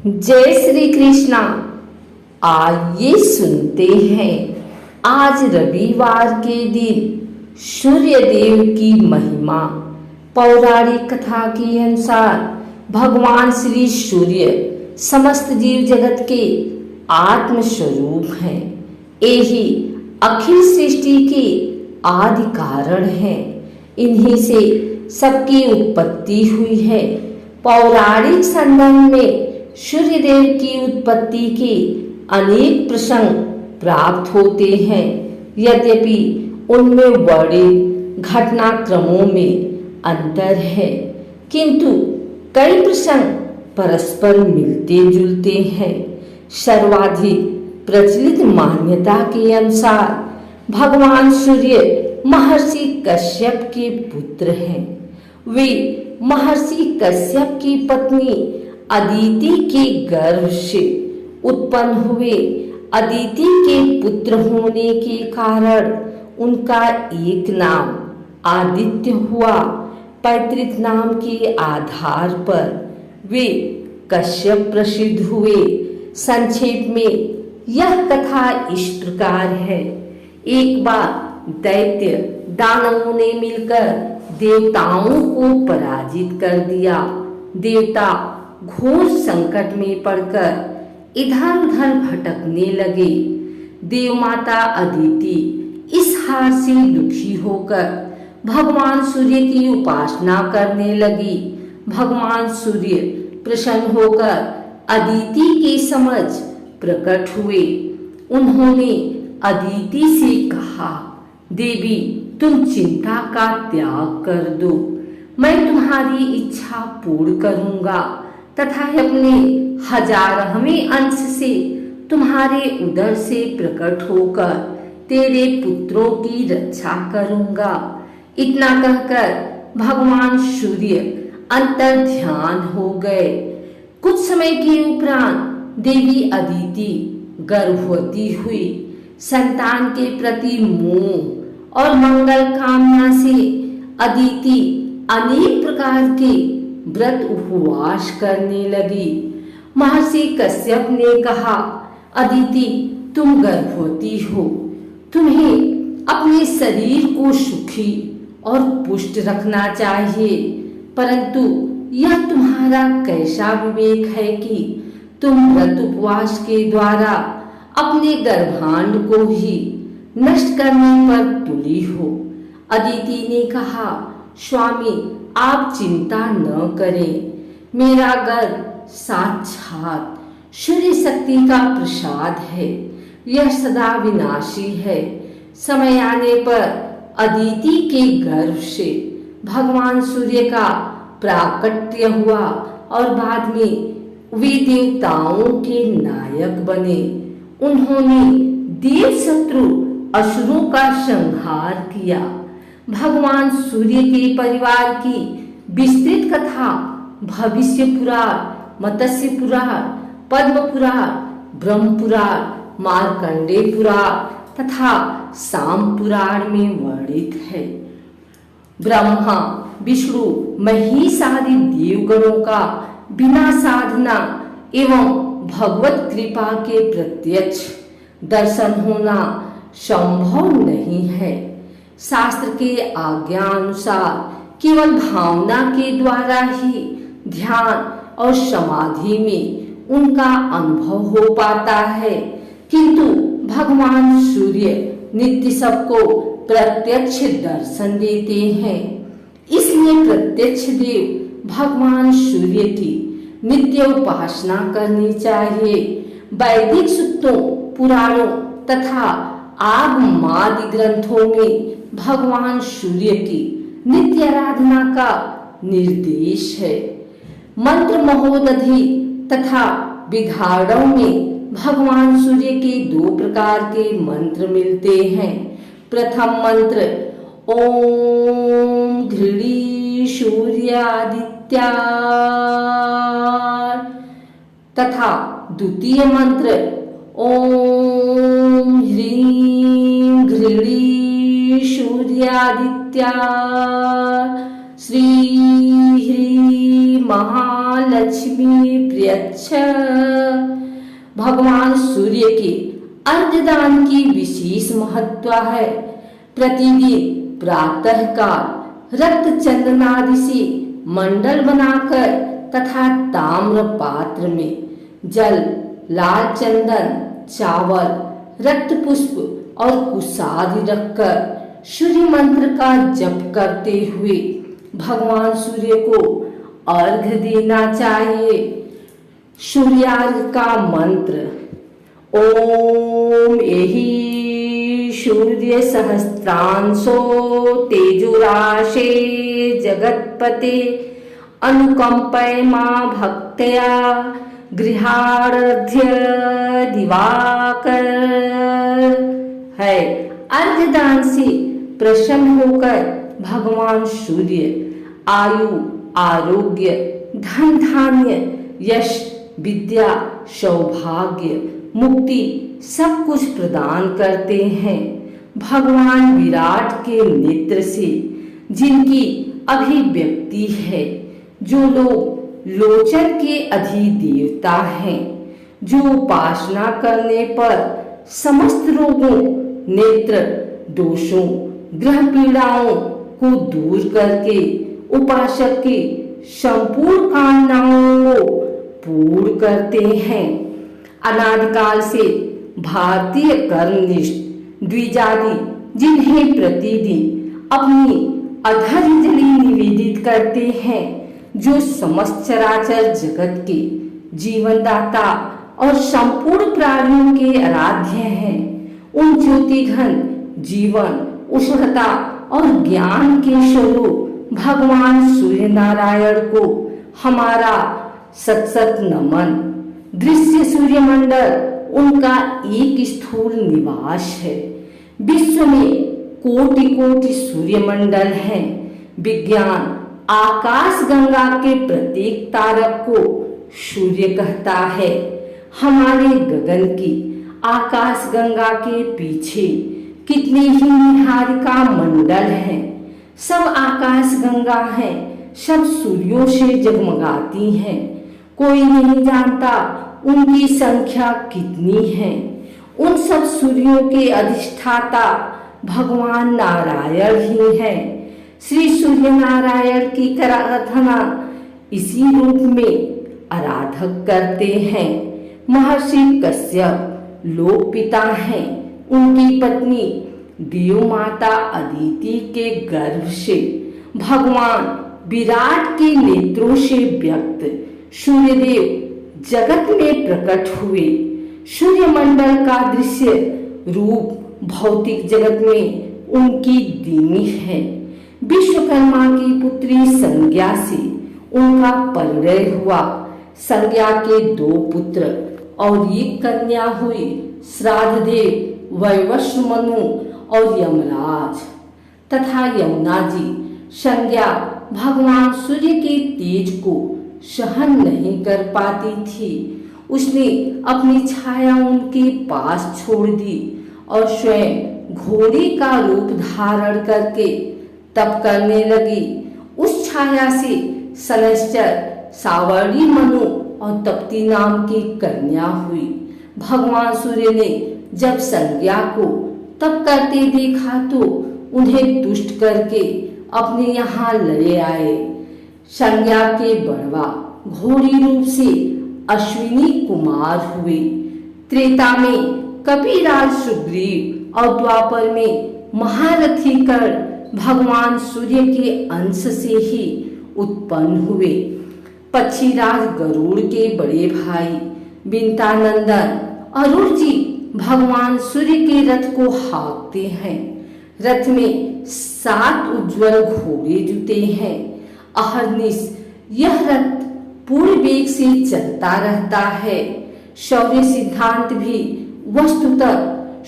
जय श्री कृष्णा। आइए सुनते हैं आज रविवार के दिन सूर्य देव की महिमा। पौराणिक कथा के अनुसार भगवान श्री सूर्य समस्त जीव जगत के आत्म स्वरूप हैं। यही अखिल सृष्टि के आदि कारण हैं। इन्हीं से सबकी उत्पत्ति हुई है। पौराणिक संदर्भ में सूर्य देव की उत्पत्ति के अनेक प्रसंग प्राप्त होते हैं। यद्यपि उनमें वर्णित घटनाक्रमों में अंतर है, किंतु कई प्रसंग परस्पर मिलते जुलते हैं। सर्वाधिक प्रचलित मान्यता के अनुसार भगवान सूर्य महर्षि कश्यप के पुत्र हैं। वे महर्षि कश्यप की पत्नी अदिति के गर्भ से उत्पन्न हुए। अदिति के पुत्र होने के कारण उनका एक नाम आदित्य हुआ। पैतृक नाम के आधार पर वे कश्यप प्रसिद्ध हुए। संक्षेप में यह कथा इस प्रकार है। एक बार दैत्य दानवों ने मिलकर देवताओं को पराजित कर दिया। देवता घोर संकट में पड़कर इधर उधर भटकने लगे। देवमाता अदिति इस हार से दुखी होकर भगवान सूर्य की उपासना करने लगी। भगवान सूर्य प्रसन्न होकर अदिति के समझ प्रकट हुए। उन्होंने अदिति से कहा, देवी तुम चिंता का त्याग कर दो, मैं तुम्हारी इच्छा पूर्ण करूंगा तथा अपने 1000वें अंश से तुम्हारे उदर से प्रकट होकर तेरे पुत्रों की रक्षा करूंगा। इतना कहकर भगवान सूर्य अंतर ध्यान हो गए। कुछ समय के उपरांत देवी अदिति गर्भवती हुई। संतान के प्रति मोह और मंगल कामना से अदिति अनेक प्रकार के व्रत उपवास करने लगी। महर्षि कश्यप ने कहा, अदिति तुम गर्भवती हो, तुम्हें अपने शरीर को सुखी और पुष्ट रखना चाहिए, परंतु यह तुम्हारा कैसा विवेक है कि तुम व्रत उपवास के द्वारा अपने गर्भांड को ही नष्ट करने पर तुली हो। अदिति ने कहा, स्वामी आप चिंता न करें, मेरा गर्भ साक्षात सूर्य शक्ति का प्रसाद है, यह सदा विनाशी है। समय आने पर अदिति के गर्भ से भगवान सूर्य का प्राकट्य हुआ और बाद में वे देवताओं के नायक बने। उन्होंने देव शत्रु असुरों का संहार किया। भगवान सूर्य के परिवार की विस्तृत कथा भविष्य पुराण, मत्स्य पुराण, पद्म पुराण, ब्रह्म पुराण, मार्कंडेय पुराण तथा शाम पुराण में वर्णित है। ब्रह्मा, विष्णु, महेश आदि देवगणों का बिना साधना एवं भगवत कृपा के प्रत्यक्ष दर्शन होना संभव नहीं है। शास्त्र के आज्ञा अनुसार केवल भावना के द्वारा ही ध्यान और समाधि में उनका अनुभव हो पाता है, किंतु भगवान सूर्य नित्य सबको प्रत्यक्ष दर्शन देते हैं। इसलिए प्रत्यक्ष देव भगवान सूर्य की नित्य उपासना करनी चाहिए। वैदिक सूक्तों, पुराणों तथा आगमादि ग्रंथों में भगवान सूर्य की नित्य आराधना का निर्देश है। मंत्र महोदधि तथा विधाड़ों में भगवान सूर्य के 2 प्रकार के मंत्र मिलते हैं। प्रथम मंत्र ओम घृणी सूर्यादित्या तथा द्वितीय मंत्र ओम ह्रीं घृणी सूर्यादित्या श्री ह्रीं महालक्ष्मी प्रियच्छ। भगवान सूर्य के अर्घदान की विशेष महत्व है। प्रतिदिन प्रातः काल रक्त चंदनादि से मंडल बनाकर तथा ताम्र पात्र में जल, लाल चंदन, चावल, रक्त पुष्प और कुशादि रखकर सूर्य मंत्र का जप करते हुए भगवान सूर्य को अर्घ्य देना चाहिए। सूर्यार्घ का मंत्र ओम एहि सूर्य सहस्त्रांशो तेजुराशे जगत्पते अनुकंपय मां भक्त्या गृहार्घ्य दिवाकर है। अर्घदान से प्रसन्न होकर भगवान सूर्य आयु, आरोग्य, धन धान्य, यश, विद्या, सौभाग्य, मुक्ति सब कुछ प्रदान करते हैं। भगवान विराट के नेत्र से जिनकी अभिव्यक्ति है, जो लोग लोचन के अधिदेवता हैं, जो उपासना करने पर समस्त रोगों, नेत्र दोषों, ग्रह पीड़ाओं को दूर करके उपासक की संपूर्ण कामनाओं को पूर्ण करते हैं। अनादिकाल से भारतीय कर्मनिष्ठ द्विजाति जिन्हें प्रतिदिन अपनी अधर्जलि निवेदित करते हैं, जो समस्त चराचर जगत के जीवनदाता और संपूर्ण प्राणियों के आराध्य हैं, उन ज्योतिघन जीवन, उष्णता और ज्ञान के स्वरूप भगवान सूर्य नारायण को हमारा सत सत नमन। दृश्य सूर्यमंडल उनका एक स्थूल निवास है। विश्व में कोटि कोटि सूर्यमंडल हैं। विज्ञान आकाश गंगा के प्रत्येक तारक को सूर्य कहता है। हमारे गगन की आकाश गंगा के पीछे कितने ही निहारिका मंडल हैं। सब आकाश गंगा हैं, सब सूर्यों से जगमगाती हैं। कोई नहीं जानता उनकी संख्या कितनी है। उन सब सूर्यों के अधिष्ठाता भगवान नारायण ही हैं। श्री सूर्य नारायण की प्रार्थना इसी रूप में आराधक करते हैं। महर्षि कश्यप लोक पिता हैं। उनकी पत्नी देव माता अदिति के गर्भ से भगवान विराट के नेत्रों से व्यक्त सूर्यदेव जगत में प्रकट हुए। सूर्यमंडल का दृश्य रूप भौतिक जगत में उनकी दीनी है। विश्वकर्मा की पुत्री संज्ञा से उनका परिणय हुआ। संज्ञा के 2 पुत्र और एक कन्या हुई। श्राद्धदेव वैवस्व मनु और यमराज तथा यमुना जी। संज्ञा भगवान सूर्य के तेज को सहन नहीं कर पाती थी। उसने अपनी छाया उनके पास छोड़ दी और स्वयं घोड़े का रूप धारण करके तप करने लगी। उस छाया से सनैश्चर, सावर्णी मनु और तप्ती नाम की कन्या हुई। भगवान सूर्य ने जब संज्ञा को तप करते देखा तो उन्हें तुष्ट करके अपने यहाँ ले आए। संज्ञा के बढ़वा घोड़ी रूप से अश्विनी कुमार हुए। त्रेता में कपिराज सुग्रीव और द्वापर में महारथी कर्ण भगवान सूर्य के अंश से ही उत्पन्न हुए। पक्षीराज गरुड़ के बड़े भाई बिंतानंदन अरुण जी भगवान सूर्य के रथ को हाँकते हैं। रथ में 7 उज्जवल घोड़े जुटे हैं। अहर्निश यह रथ पूर्ण वेग से चलता रहता है। शौर्य सिद्धांत भी वस्तुतः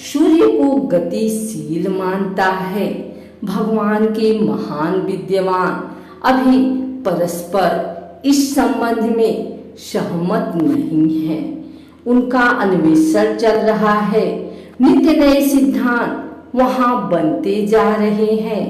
सूर्य को गतिशील मानता है। भगवान के महान विद्वान अभी परस्पर इस संबंध में सहमत नहीं है। उनका अन्वेषण चल रहा है। नित्य नए सिद्धांत वहां बनते जा रहे हैं।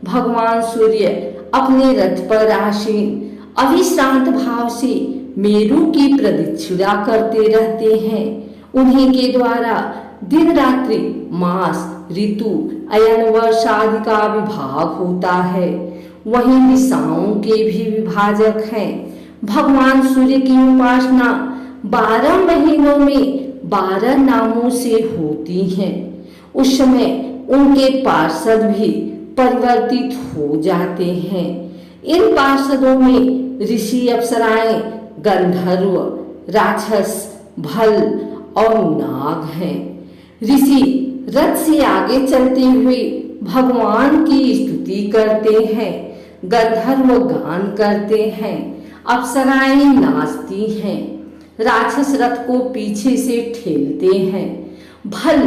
भगवान सूर्य अपने रथ पर आसीन अविश्रांत भाव से मेरु की प्रदक्षिणा करते रहते हैं। उन्हीं के द्वारा दिन रात्रि, मास, ऋतु, अयन, वर्ष आदि का विभाग होता है। वहीं दिशाओं के भी विभाजक हैं। भगवान सूर्य की उपासना 12 महीनों में 12 नामों से होती है। उस समय उनके पार्षद भी परिवर्तित हो जाते हैं। इन पार्षदों में ऋषि, अप्सराएं, गंधर्व, राक्षस, भल और नाग हैं। ऋषि रथ से आगे चलते हुए भगवान की स्तुति करते हैं, गंधर्व गान करते हैं, अप्सराएं नाचती हैं, राक्षस रथ को पीछे से ठेलते हैं, भल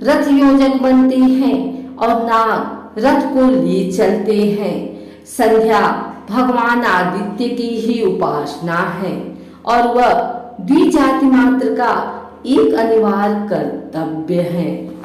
रथ योजक बनते हैं और नाग रथ को ले चलते हैं। संध्या भगवान आदित्य की ही उपासना है और वह द्विजाति मात्र का एक अनिवार्य कर्तव्य है।